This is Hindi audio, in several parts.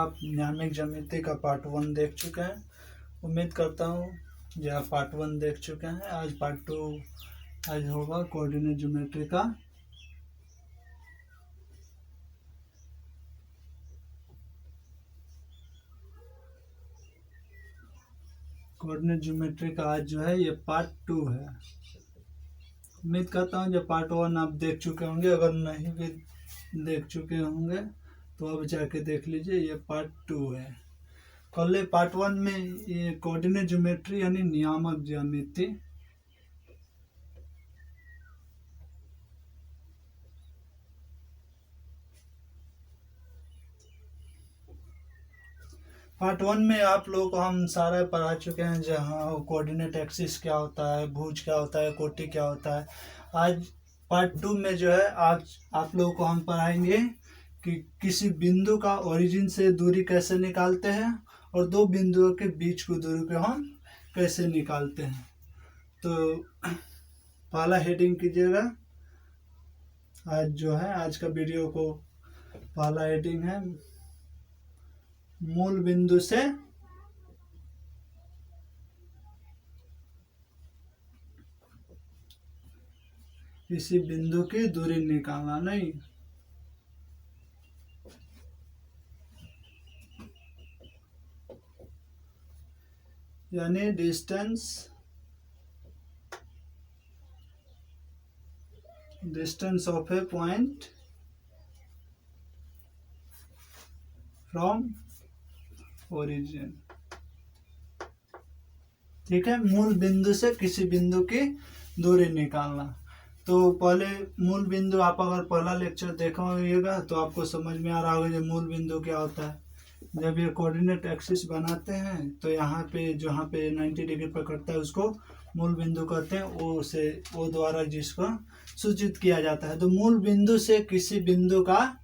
आप न्यामिक ज्यामिति का पार्ट 1 देख चुके हैं। उम्मीद करता हूँ जो आप पार्ट 1 देख चुके हैं। आज पार्ट 2 आज होगा कोऑर्डिनेट ज्योमेट्री का। कोऑर्डिनेट ज्योमेट्री का आज जो है ये पार्ट 2 है। उम्मीद करता हूँ जब पार्ट 1 आप देख चुके होंगे, अगर नहीं भी देख चुके होंगे तो अब जाके देख लीजिए, ये पार्ट 2 है। कल पार्ट 1 में ये कोऑर्डिनेट ज्योमेट्री यानी नियामक ज्यामिति पार्ट 1 में आप लोगों को हम सारा पढ़ा चुके हैं, जहाँ कोऑर्डिनेट एक्सिस क्या होता है, भुज क्या होता है, कोटि क्या होता है। आज पार्ट 2 में जो है आज आप लोगों को हम पढ़ाएंगे कि किसी बिंदु का ओरिजिन से दूरी कैसे निकालते हैं और दो बिंदुओं के बीच की दूरी को हम कैसे निकालते हैं। तो पहला हेडिंग कीजिएगा। आज जो है आज का वीडियो को पहला हेडिंग है मूल बिंदु से किसी बिंदु की दूरी निकालना। नहीं, यानी distance of A point from origin. ठीक है, मूल बिंदु से किसी बिंदु की दूरी निकालना। तो पहले मूल बिंदु, आप अगर पहला लेक्चर देखा होगा तो आपको समझ में आ रहा होगा जो मूल बिंदु क्या होता है। जब ये कोऑर्डिनेट एक्सिस बनाते हैं तो यहाँ पे जहाँ पे 90 डिग्री पकड़ता है उसको मूल बिंदु कहते हैं। वो द्वारा जिसको सूचित किया जाता है। तो मूल बिंदु से किसी बिंदु का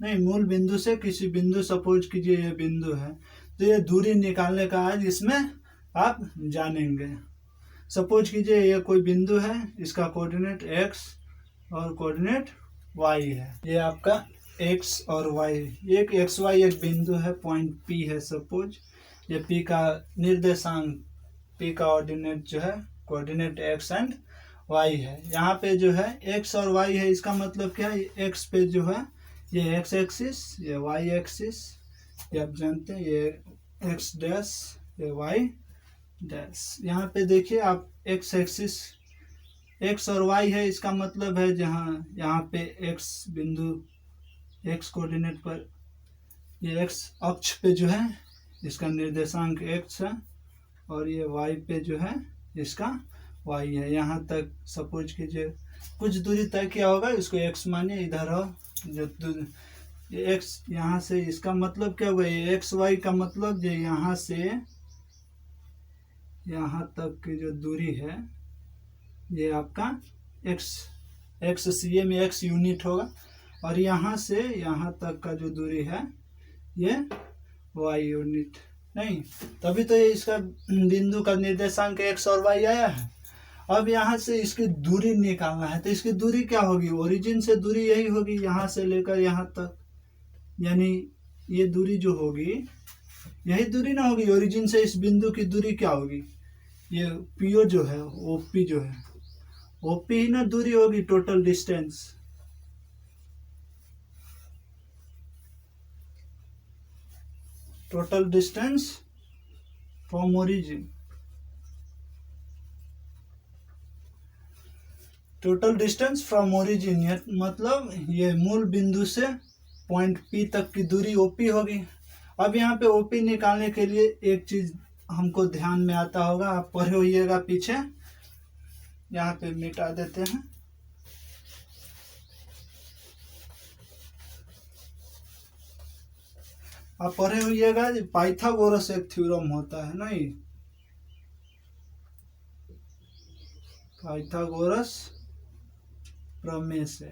मूल बिंदु से किसी बिंदु, सपोज कीजिए ये बिंदु है, तो ये दूरी निकालने का आज इसमें आप जानेंगे। सपोज कीजिए ये कोई बिंदु है, इसका कोऑर्डिनेट x और कोऑर्डिनेट y है। ये आपका x और y, एक xy एक बिंदु है, पॉइंट P है। सपोज ये P का निर्देशांक, P का ऑर्डिनेट जो है कोऑर्डिनेट x एंड y है। यहाँ पे जो है x और y है, इसका मतलब क्या है, x पे जो है ये x एक्सिस, ये y एक्सिस, ये आप जानते हैं, ये x डैश, ये y डैश। यहाँ पे देखिए आप x एक्सिस x और y है, इसका मतलब है जहाँ यहाँ पे x बिंदु x कोऑर्डिनेट पर ये x अक्ष पे जो है इसका निर्देशांक x है और ये y पे जो है इसका y है। यहाँ तक सपोज कीजिए कुछ दूरी तय किया होगा, इसको x मानिए, इधर हो जो ये x यहाँ से, इसका मतलब क्या हुआ, ये एक्स वाई का मतलब जो यहाँ से यहाँ तक की जो दूरी है ये आपका x CA में x यूनिट होगा और यहाँ से यहाँ तक का जो दूरी है ये y यूनिट। नहीं, तभी तो ये इसका बिंदु का निर्देशांक x और y आया है। अब यहाँ से इसकी दूरी निकालना है, तो इसकी दूरी क्या होगी, ओरिजिन से दूरी यही होगी, यहाँ से लेकर यहाँ तक, यानी ये दूरी जो होगी यही दूरी ना होगी। ओरिजिन से इस बिंदु की दूरी क्या होगी, ये PO जो है, OP जो है, OP ही ना दूरी होगी, total distance. Total distance from origin, total distance from origin मतलब ये मूल बिंदु से पॉइंट P तक की दूरी OP होगी। अब यहाँ पे OP निकालने के लिए एक चीज हमको ध्यान में आता होगा, आप पढ़े होइएगा पीछे, यहाँ पे मिटा देते हैं। आप पढ़े होइएगा पाइथागोरस एक थ्योरम होता है, नहीं, पाइथागोरस प्रमेय से।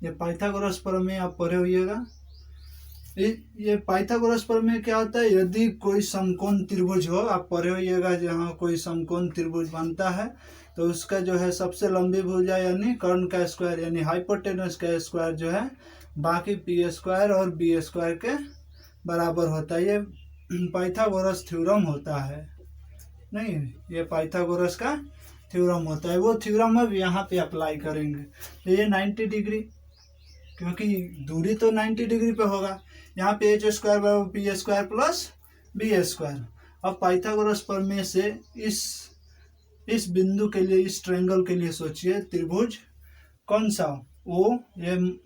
ये पाइथागोरस प्रमेय आप पढ़े होइएगा। ये पाइथागोरस प्रमेय क्या होता है, यदि कोई समकोण त्रिभुज हो, आप पढ़े होइएगा जहाँ कोई समकोण त्रिभुज बनता है तो उसका जो है सबसे लंबी भुजा यानी कर्ण का स्क्वायर यानी हाइपोटेनस का स्क्वायर जो है बाकी पी स्क्वायर और बी स्क्वायर के बराबर होता है। ये पाइथागोरस थ्योरम होता है, नहीं ये पाइथागोरस का थ्योरम होता है। वो थ्योरम अब यहाँ पे अप्लाई करेंगे तो ये 90 डिग्री, क्योंकि दूरी तो 90 डिग्री पे होगा। यहाँ पे एच स्क्वायर बराबर P square plus B square. अब पाइथागोरस प्रमेय से इस बिंदु के लिए, इस ट्रायंगल के लिए सोचिए त्रिभुज कौन सा, ओ ये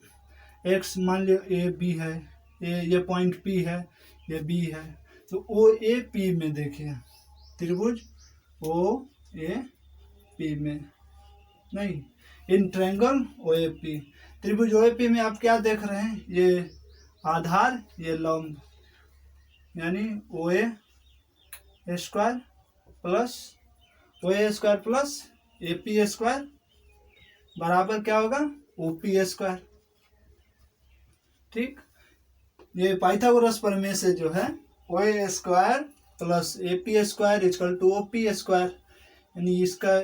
एक्स मान लो ए बी है, ये पॉइंट पी है, ये बी है, तो ओ ए पी में देखिए त्रिभुज ओ ए पी में, नहीं in triangle O A P, त्रिभुज ओ ए पी में आप क्या देख रहे हैं, ये आधार ये लंब यानी O A square plus O A square plus A P square बराबर क्या होगा ओ पी स्क्वायर। ठीक, ये पाइथागोरस प्रमेय से जो है O A square plus A P square equal to O P square, यानी इसका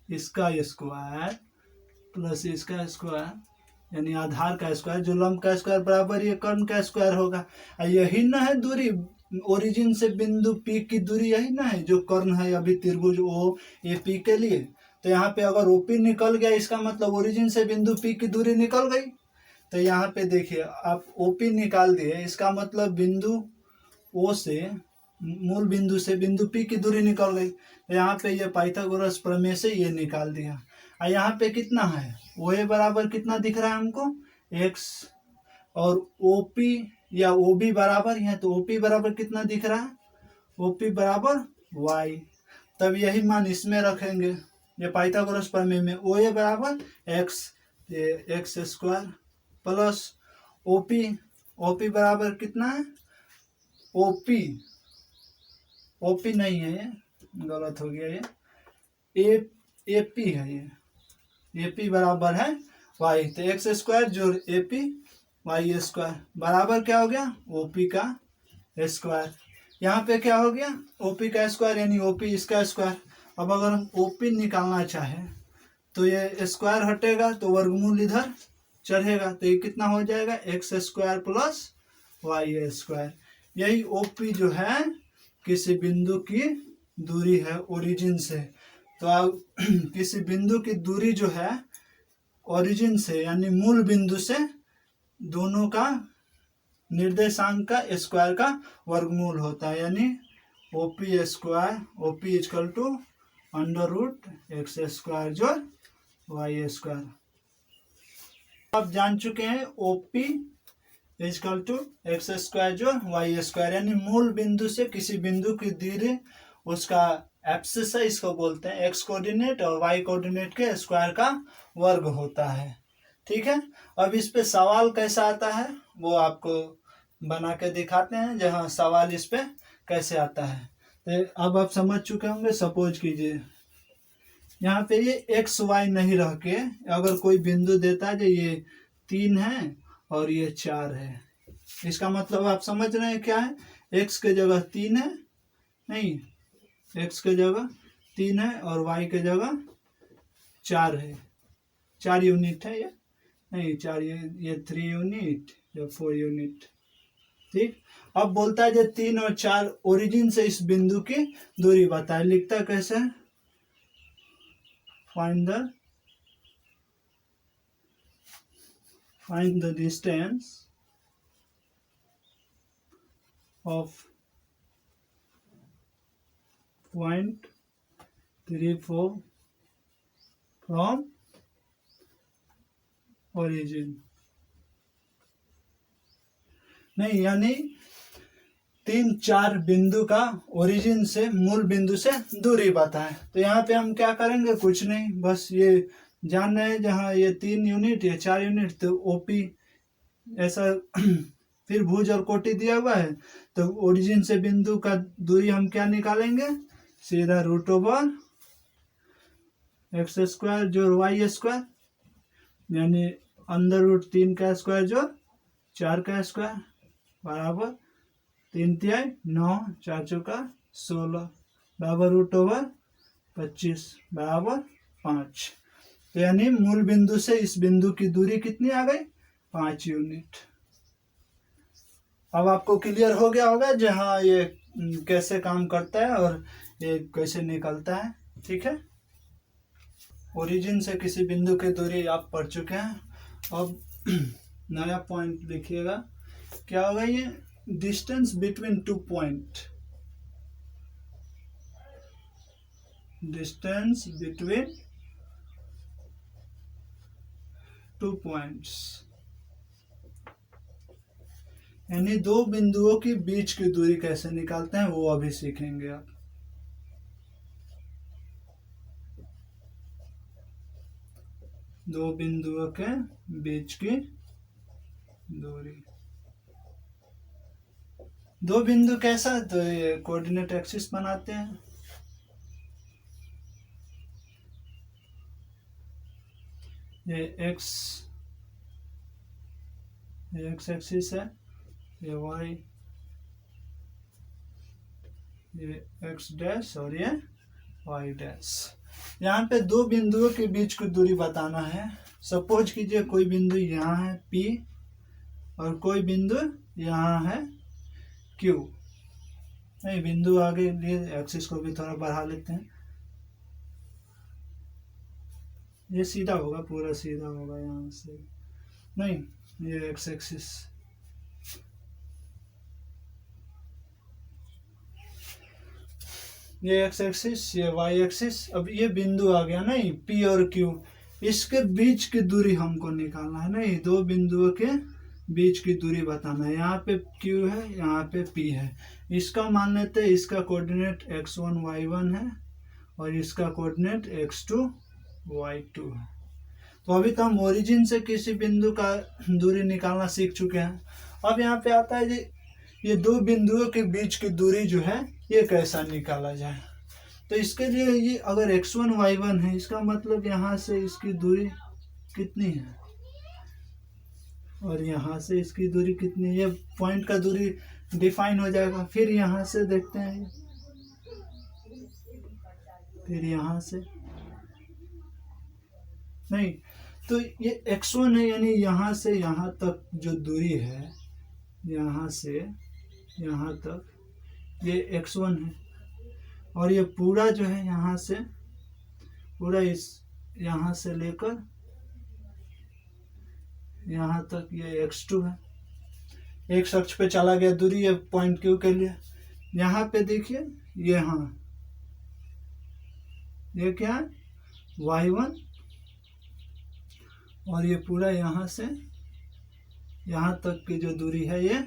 स्क्वायर प्लस इसका स्क्वायर यानी आधार का स्क्वायर जो लंब का स्क्वायर बराबर ये कर्ण का स्क्वायर होगा। यही ना है दूरी, ओरिजिन से बिंदु पी की दूरी यही ना है जो कर्ण है अभी त्रिभुज ओ ए पी के लिए। तो यहाँ पे अगर ओपी निकल गया इसका मतलब ओरिजिन से बिंदु पी की दूरी निकल गई। तो यहाँ पे देखिए आप ओपी निकाल दिए, इसका मतलब बिंदु ओ से, मूल बिंदु से बिंदु पी की दूरी निकल गई। तो यहाँ पे ये पाइथागोरस प्रमेय से ये निकाल दिया। और यहाँ पे कितना है, ओ ए बराबर कितना दिख रहा है हमको एक्स, और ओ पी या ओ बी बराबर है, तो ओ पी बराबर कितना दिख रहा है, ओ पी बराबर वाई। तब यही मान इसमें रखेंगे, ये पाइथागोरस प्रमेय में ओ ए बराबर एक्स, ये X square plus O P बराबर कितना है, ओ पी नहीं है, ये गलत हो गया, ये ए पी है, ये ए पी बराबर है वाई। तो एक्स स्क्वायर जोड़ ए पी वाई स्क्वायर बराबर क्या हो गया ओ पी का स्क्वायर। यहाँ पे क्या हो गया ओ पी का स्क्वायर यानी ओ पी इसका स्क्वायर। अब अगर हम ओ पी निकालना चाहें तो ये स्क्वायर हटेगा तो वर्गमूल इधर चढ़ेगा, तो ये कितना हो जाएगा X square plus Y square. यही ओ पी जो है किसी बिंदु की दूरी है ओरिजिन से। तो आप किसी बिंदु की दूरी जो है ओरिजिन से यानी मूल बिंदु से दोनों का निर्देशांक का स्क्वायर का वर्गमूल होता है, यानी O P square, O P equal to under root X square जो वाई स्क्वायर। आप जान चुके हैं O P equal to X square जो वाई स्क्वायर, यानी मूल बिंदु से किसी बिंदु की दूरी उसका एब्सिस है, इसको बोलते हैं एक्स कोऑर्डिनेट, और वाई कोऑर्डिनेट के स्क्वायर का वर्ग होता है। ठीक है, अब इस पे सवाल कैसा आता है वो आपको बना के दिखाते हैं, जहां सवाल इस पे कैसे आता है। तो अब आप समझ चुके होंगे। सपोज कीजिए यहाँ पे ये एक्स वाई नहीं रह के अगर कोई बिंदु देता है जो ये 3 है और ये 4 है, इसका मतलब आप समझ रहे हैं क्या है, एक्स के जगह 3 है, नहीं एक्स के जगह 3 है और वाई के जगह 4 है, 4 यूनिट है, ये नहीं 4, ये 3 यूनिट या 4 यूनिट। ठीक, अब बोलता है जो 3 और 4 ओरिजिन से इस बिंदु की दूरी बताए, लिखता है कैसे, find the distance of point 3 4 from origin. नहीं, यानी 3 4 बिंदु का ओरिजिन से मूल बिंदु से दूरी बताएं। तो यहाँ पे हम क्या करेंगे, कुछ नहीं, बस ये जान रहे हैं जहाँ ये 3 यूनिट ये 4 यूनिट, तो ओपी ऐसा फिर भुज और कोटि दिया हुआ है, तो ओरिजिन से बिंदु का दूरी हम क्या निकालेंगे, सीधा रूट ओवर एक्स स्क्वायर जो वाई स्क्वायर यानी अंडर रूट 3 का स्क्वायर जो 4 का स्क्वायर। बराबर 3 तिहाई 9, 4 चौका 16 बराबर √25 बराबर 5। तो यानी मूल बिंदु से इस बिंदु की दूरी कितनी आ गई? 5 यूनिट। अब आपको क्लियर हो गया होगा जहाँ ये कैसे काम करता है और ये कैसे निकलता है। ठीक है, ओरिजिन से किसी बिंदु की दूरी आप पढ़ चुके हैं। अब नया पॉइंट लिखिएगा, क्या होगा ये? Distance between 2 point, distance between 2 points, यानी 2 बिंदुओं के बीच की दूरी कैसे निकालते हैं वो अभी सीखेंगे आप। दो बिंदुओं के बीच की दूरी, दो बिंदु कैसा? तो ये कोऑर्डिनेट एक्सिस बनाते हैं। ये एक्स एक्सिस है, ये वाई, ये एक्स डैश और ये वाई डैश। यहाँ पे 2 बिंदुओं के बीच की दूरी बताना है। सपोज कीजिए कोई बिंदु यहाँ है P और कोई बिंदु यहाँ है Q। नहीं, बिंदु आगे लिए एक्सिस को भी थोड़ा बढ़ा लेते हैं। ये सीधा होगा, पूरा सीधा होगा यहाँ से, नहीं ये एक्स एक्सिस, ये एक्स एक्सिस, ये वाई एक्सिस। अब ये बिंदु आ गया नहीं P और Q, इसके बीच की दूरी हमको निकालना है। नहीं, 2 बिंदुओं के बीच की दूरी बताना है। यहाँ पे Q है, यहाँ पे P है। इसका मान लेते हैं, इसका कोऑर्डिनेट x1 y1 है और इसका कोऑर्डिनेट x2 y2 है। तो अभी तो हम ओरिजिन से किसी बिंदु का दूरी निकालना सीख चुके हैं। अब यहाँ पे आता है जी, ये 2 बिंदुओं के बीच की दूरी जो है ये कैसा निकाला जाए। तो इसके लिए ये अगर x1 y1 है, इसका मतलब यहाँ से इसकी दूरी कितनी है और यहाँ से इसकी दूरी कितनी है, ये पॉइंट का दूरी डिफाइन हो जाएगा। फिर यहाँ से देखते हैं, फिर यहाँ से नहीं, तो ये x1 है, यानी यहाँ से यहाँ तक जो दूरी है, यहाँ से यहाँ तक ये x1 है और ये पूरा जो है यहाँ से पूरा इस यहाँ से लेकर यहाँ तक ये x2 है। एक अक्ष पे चला गया दूरी ये पॉइंट Q के लिए। यहाँ पे देखिए, ये हाँ ये क्या है y1 और ये पूरा यहाँ से यहाँ तक की जो दूरी है ये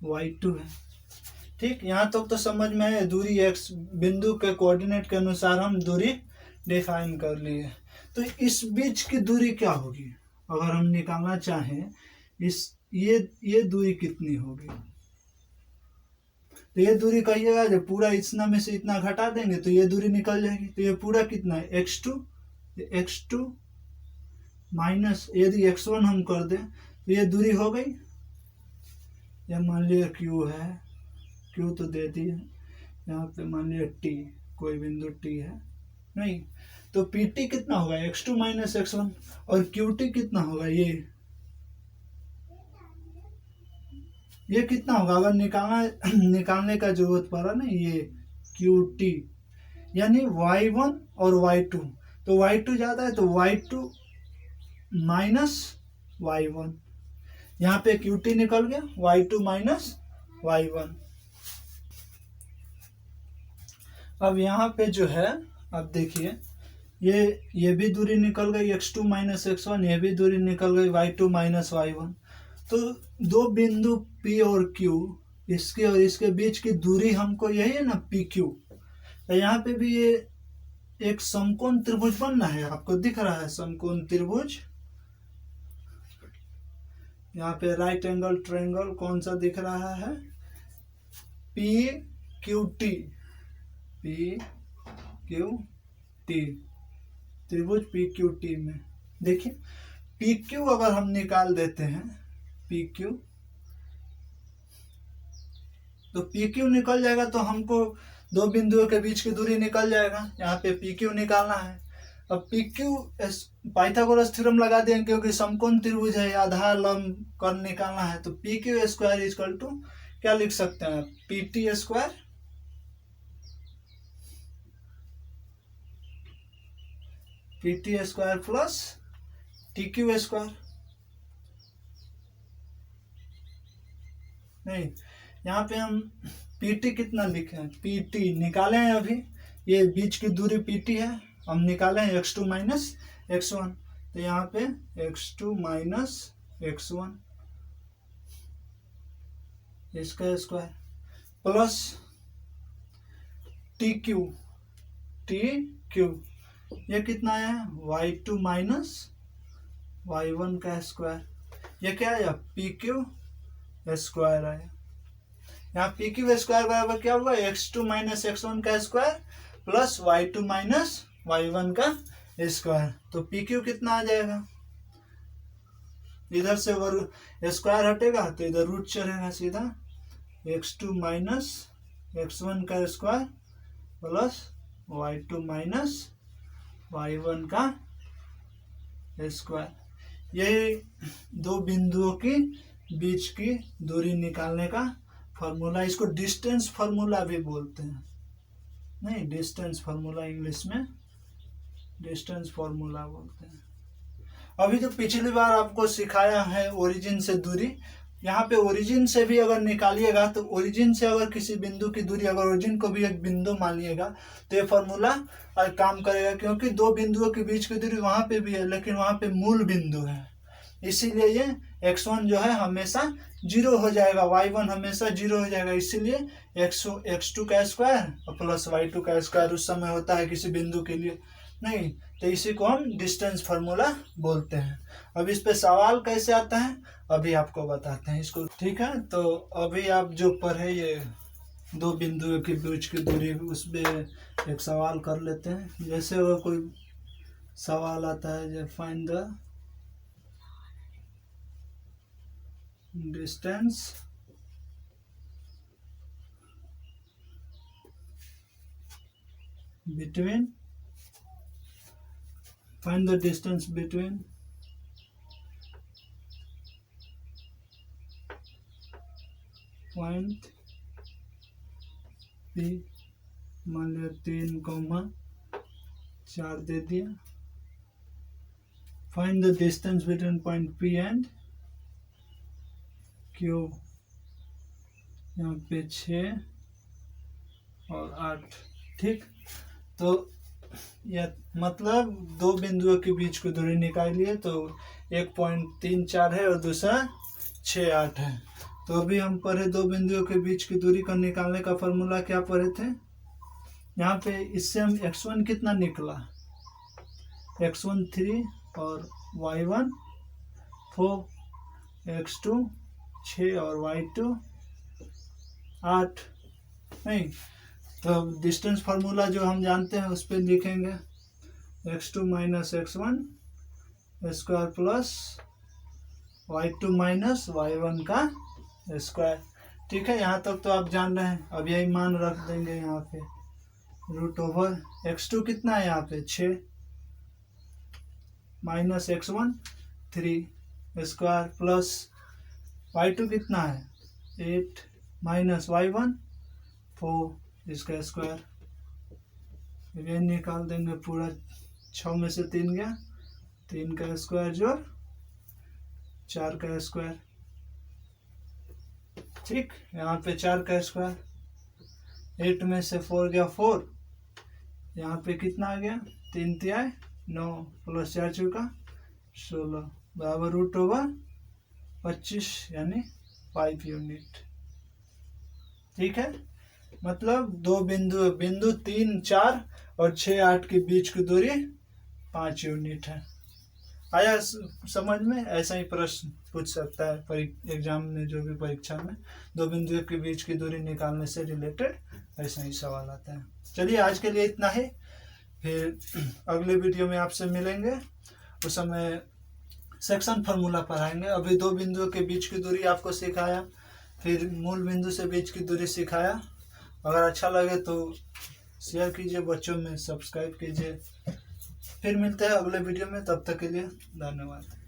y2 है। ठीक, यहाँ तक तो समझ में है। दूरी x बिंदु के कोऑर्डिनेट के अनुसार हम दूरी डिफाइन कर लिए। तो इस बीच की दूरी क्या होगी अगर हम निकालना चाहें, इस ये दूरी कितनी होगी? तो ये दूरी कहिएगा, जब पूरा इतना में से इतना घटा देंगे तो ये दूरी निकल जाएगी। तो ये पूरा कितना है x2 माइनस, यदि x1 हम कर दें तो ये दूरी हो गई। या मान लिया Q है, Q तो दे दी है, यहाँ पे मान लिया T, कोई बिंदु T है नहीं, तो PT कितना होगा x2 माइनस x1 और QT कितना होगा ये कितना होगा अगर निकालने का जरूरत पड़ा ना, ये QT यानी y1 और y2। तो y2 ज्यादा है तो y2 माइनस y1, यहाँ पे QT निकल गया y2 माइनस y1। अब यहाँ पे जो है, अब देखिए ये भी दूरी निकल गई x2 माइनस x1, ये भी दूरी निकल गई y2 माइनस y1। तो 2 बिंदु P और Q, इसके और इसके बीच की दूरी हमको यही है ना PQ। तो यहाँ पे भी ये एक समकोण त्रिभुज बनना है, आपको दिख रहा है समकोण त्रिभुज। यहाँ पे राइट एंगल ट्रायंगल कौन सा दिख रहा है? PQT, त्रिभुज PQT में देखिए PQ अगर हम निकाल देते हैं, PQ तो पी क्यू निकल जाएगा, तो हमको दो बिंदुओं के बीच की दूरी निकल जाएगा। यहाँ पे पी क्यू निकालना है। अब पी क्यू पाइथागोरस थ्योरम लगा देंगे, क्योंकि समकोण त्रिभुज है, आधार लंब कर्ण निकालना है। तो P Q square equal to क्या लिख सकते हैं, P T square plus T Q square. नहीं, यहाँ पे हम पीटी कितना लिखे हैं, पीटी निकाले हैं अभी, ये बीच की दूरी पीटी है, हम निकाले हैं x2 माइनस x1। तो यहाँ पे x2 माइनस x1 इसका स्क्वायर प्लस टी क्यू ये कितना है, y2 माइनस y1 का स्क्वायर। ये क्या है, पी क्यू स्क्वायर है। यहाँ पी क्यू स्क्वायर बराबर क्या होगा, x2 माइनस x1 का square plus y2 minus y1 का स्क्वायर। तो पी क्यू कितना आ जाएगा, इधर से वर्ग स्क्वायर हटेगा तो इधर रूट चढ़ेगा सीधा, x2 माइनस x1 का square plus y2 minus y1 का स्क्वायर। यही दो बिंदुओं की बीच की दूरी निकालने का फॉर्मूला, इसको डिस्टेंस फार्मूला भी बोलते हैं। नहीं, डिस्टेंस फार्मूला इंग्लिश में डिस्टेंस फार्मूला बोलते हैं। अभी तो पिछली बार आपको सिखाया है ओरिजिन से दूरी, यहाँ पे ओरिजिन से भी अगर निकालिएगा तो ओरिजिन से अगर किसी बिंदु की दूरी, अगर ओरिजिन को भी एक बिंदु मानिएगा तो ये फॉर्मूला काम करेगा, क्योंकि दो बिंदुओं के बीच की दूरी वहां पे भी है, लेकिन वहां पे मूल बिंदु है, इसीलिए ये x1 जो है हमेशा 0 हो जाएगा, y1 हमेशा 0 हो जाएगा। इसीलिए x2 का स्क्वायर प्लस y2 का स्क्वायर उस समय होता है किसी बिंदु के लिए। नहीं, तो इसी को हम डिस्टेंस फार्मूला बोलते हैं। अब इस पे सवाल कैसे आता है अभी आपको बताते हैं इसको, ठीक है। तो अभी आप जो पढ़े ये दो बिंदुओं के बीच की दूरी, उस पर एक सवाल कर लेते हैं। जैसे अगर कोई सवाल आता है जो find the distance between, find the distance between point P, मान लिया 3,4 दे दिया। Find the distance between point P and Q, यहाँ पे 6 और 8, ठीक। तो यह मतलब दो बिंदुओं के बीच की दूरी निकालिए, तो एक 0.34 है और दूसरा 6,8 है। तो अभी हम पढ़े दो बिंदुओं के बीच की दूरी को निकालने का फॉर्मूला क्या पढ़े थे, यहाँ पे इससे हम x1 कितना निकला, x1 3 और y1 4, x2 6 और y2 8। नहीं, तो डिस्टेंस फार्मूला जो हम जानते हैं उस पर लिखेंगे x2 minus x1 square plus y2 minus y1 का स्क्वायर, ठीक है। यहाँ तक तो आप जान रहे हैं। अब यही मान रख देंगे यहाँ पे, रूट ओवर x2 कितना है यहाँ पे 6 minus x1 3 square plus y2 कितना है 8 माइनस y1 4 इसका स्क्वायर। ये निकाल देंगे पूरा, 6 में से 3 गया, 3 का स्क्वायर जोड़ 4 का स्क्वायर, ठीक। यहाँ पे 4 का स्क्वायर, 8 में से 4 गया 4, यहाँ पे कितना आ गया 3 तिहाई 9 प्लस 4 चौका 16 बराबर रूट ओवर 25 यानी 5 यूनिट, ठीक है। मतलब दो बिंदु 3 4 और 6 8 के बीच की दूरी 5 यूनिट है। आया समझ में? ऐसा ही प्रश्न पूछ सकता है एग्जाम में, जो भी परीक्षा में दो बिंदुओं के बीच की दूरी निकालने से रिलेटेड ऐसा ही सवाल आता है। चलिए आज के लिए इतना ही, फिर अगले वीडियो में आपसे मिलेंगे, उस समय सेक्शन फार्मूला पढ़ाएंगे। अभी दो बिंदुओं के बीच की दूरी आपको सिखाया, फिर मूल बिंदु से बीच की दूरी सिखाया। अगर अच्छा लगे तो शेयर कीजिए, बच्चों में सब्सक्राइब कीजिए। फिर मिलते हैं अगले वीडियो में, तब तक के लिए धन्यवाद।